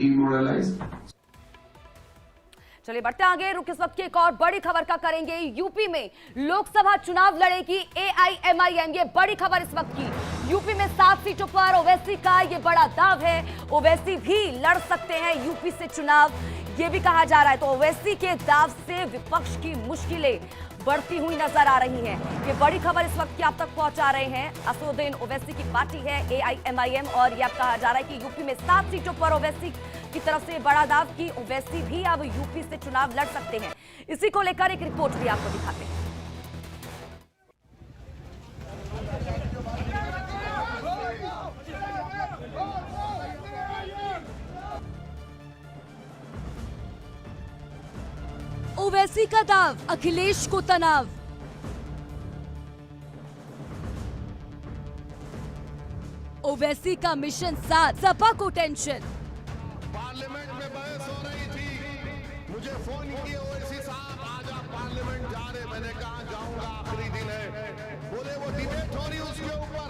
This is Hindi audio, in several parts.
demoralized. चलिए बढ़ते आगे। रुक इस वक्त की एक और बड़ी खबर का करेंगे। यूपी में लोकसभा चुनाव लड़ेगी एआईएमआईएम। ये बड़ी खबर इस वक्त की। यूपी में 7 सीटों पर ओवैसी का ये बड़ा दाव है। ओवैसी भी लड़ सकते हैं यूपी से चुनाव, ये भी कहा जा रहा है। तो ओवैसी के दाव से विपक्ष की मुश्किलें बढ़ती हुई नजर आ रही हैं। ये बड़ी खबर इस वक्त की आप तक पहुंचा रहे हैं। असदुद्दीन ओवैसी की पार्टी है एआईएमआईएम, और ये अब कहा जा रहा है कि यूपी में 7 सीटों पर ओवैसी की तरफ से बड़ा दाव कि ओवैसी भी अब यूपी से चुनाव लड़ सकते हैं। इसी को लेकर एक रिपोर्ट भी आपको दिखाते हैं। ओवैसी का दाव, अखिलेश को तनाव। ओवैसी का मिशन 7, सपा को टेंशन। पार्लियामेंट में बहस हो रही थी, मुझे फोन किए ओवैसी साहब आज आप पार्लियामेंट जा रहे, मैंने कहा जाऊंगा, आखिरी दिन है। बोले वो डिबेट हो रही उसके ऊपर,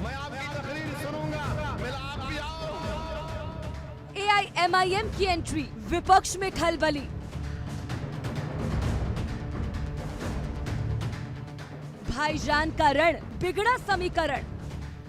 मैं आपकी तकरीर सुनूंगा, मेरा आप भी आओ। एआईएमआईएम की एंट्री, विपक्ष में खलबली। भाईजान का रण, बिगड़ा समीकरण।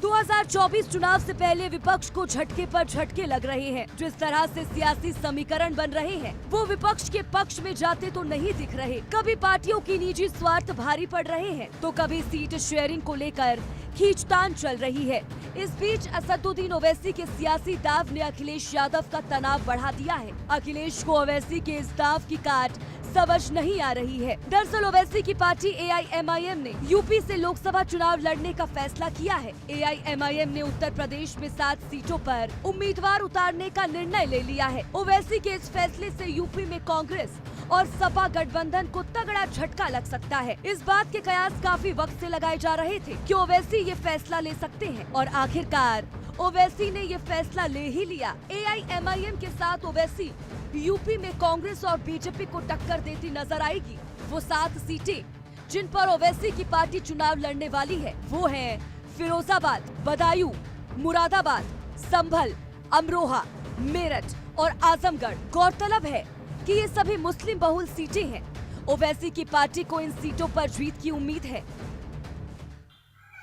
2024 चुनाव से पहले विपक्ष को झटके पर झटके लग रहे हैं। जिस तरह से सियासी समीकरण बन रहे हैं, वो विपक्ष के पक्ष में जाते तो नहीं दिख रहे। कभी पार्टियों की निजी स्वार्थ भारी पड़ रहे हैं, तो कभी सीट शेयरिंग को लेकर खींचतान चल रही है। इस बीच असदुद्दीन ओवैसी के सियासी दाव ने अखिलेश यादव का तनाव बढ़ा दिया है। अखिलेश को ओवैसी के इस दाव की काट समझ नहीं आ रही है। दरअसल ओवैसी की पार्टी एआईएमआईएम ने यूपी से लोकसभा चुनाव लड़ने का फैसला किया है। एआईएमआईएम ने उत्तर प्रदेश में 7 सीटों पर उम्मीदवार उतारने का निर्णय ले लिया है। ओवैसी के इस फैसले से यूपी में कांग्रेस और सपा गठबंधन को तगड़ा झटका लग सकता है। इस बात के कयास काफी वक्त से लगाए जा रहे थे कि ओवैसी ये फैसला ले सकते हैं, और आखिरकार ओवैसी ने ये फैसला ले ही लिया। एआईएमआईएम के साथ ओवैसी यूपी में कांग्रेस और बीजेपी को टक्कर देती नजर आएगी। वो 7 सीटें जिन पर ओवैसी की पार्टी चुनाव लड़ने वाली है, वो हैं फिरोजाबाद, बदायूं, मुरादाबाद, संभल, अमरोहा, मेरठ और आजमगढ़। गौरतलब है कि ये सभी मुस्लिम बहुल सीटें हैं। ओवैसी की पार्टी को इन सीटों पर जीत की उम्मीद है।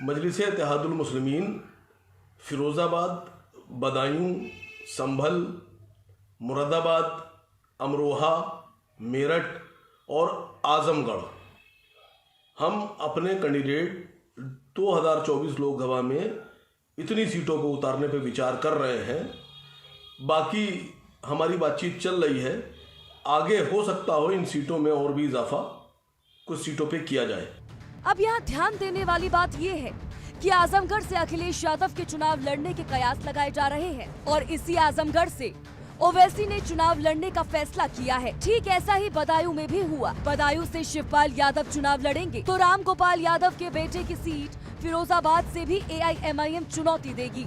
मजलिस-ए-इत्तेहादुल मुस्लिमीन फिरोजाबाद, बदायूं, संभल, मुरादाबाद, अमरोहा, मेरठ और आजमगढ़, हम अपने कैंडिडेट 2024 लोकसभा में इतनी सीटों को उतारने पर विचार कर रहे हैं। बाकी हमारी बातचीत चल रही है, आगे हो सकता हो इन सीटों में और भी इजाफा कुछ सीटों पे किया जाए। अब यहाँ ध्यान देने वाली बात ये है कि आजमगढ़ से अखिलेश यादव के चुनाव लड़ने के कयास लगाए जा रहे हैं, और इसी आजमगढ़ से ओवैसी ने चुनाव लड़ने का फैसला किया है। ठीक ऐसा ही बदायूं में भी हुआ। बदायूं से शिवपाल यादव चुनाव लड़ेंगे, तो राम गोपाल यादव के बेटे की सीट फिरोजाबाद से भी एआईएमआईएम चुनौती देगी।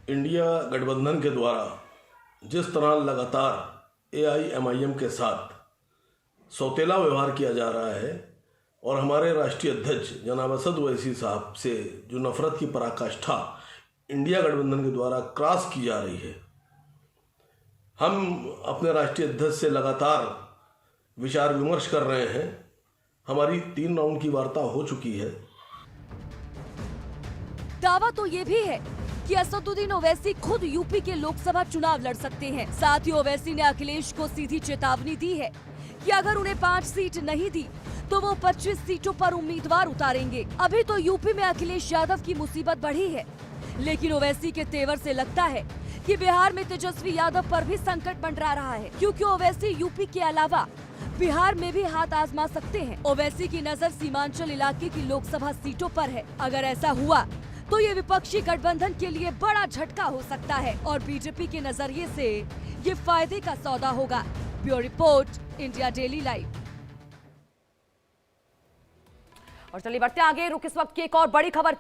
इंडिया गठबंधन के द्वारा जिस तरह लगातार एआईएमआईएम के साथ सौतेला व्यवहार किया जा रहा है, और हमारे राष्ट्रीय अध्यक्ष जनाब असद ओवैसी साहब से जो नफरत की पराकाष्ठा इंडिया गठबंधन के द्वारा क्रॉस की जा रही है, हम अपने राष्ट्रीय अध्यक्ष से लगातार विचार विमर्श कर रहे हैं। हमारी 3 राउंड की वार्ता हो चुकी है। दावा तो ये भी है कि असदुद्दीन ओवैसी खुद यूपी के लोकसभा चुनाव लड़ सकते हैं। साथ ही ओवैसी ने अखिलेश को सीधी चेतावनी दी है कि अगर उन्हें 5 सीट नहीं दी तो वो 25 सीटों पर उम्मीदवार उतारेंगे। अभी तो यूपी में अखिलेश यादव की मुसीबत बढ़ी है, लेकिन ओवैसी के तेवर से लगता है कि बिहार में तेजस्वी यादव पर भी संकट मंडरा रहा है, क्योंकि ओवैसी यूपी के अलावा बिहार में भी हाथ आजमा सकते हैं। ओवैसी की नजर सीमांचल इलाके की लोकसभा सीटों पर है। अगर ऐसा हुआ तो ये विपक्षी गठबंधन के लिए बड़ा झटका हो सकता है, और बीजेपी के नजरिए से ये फायदे का सौदा होगा। Bureau report, India daily live. और चलिए बढ़ते आगे। रुक इस वक्त की एक और बड़ी खबर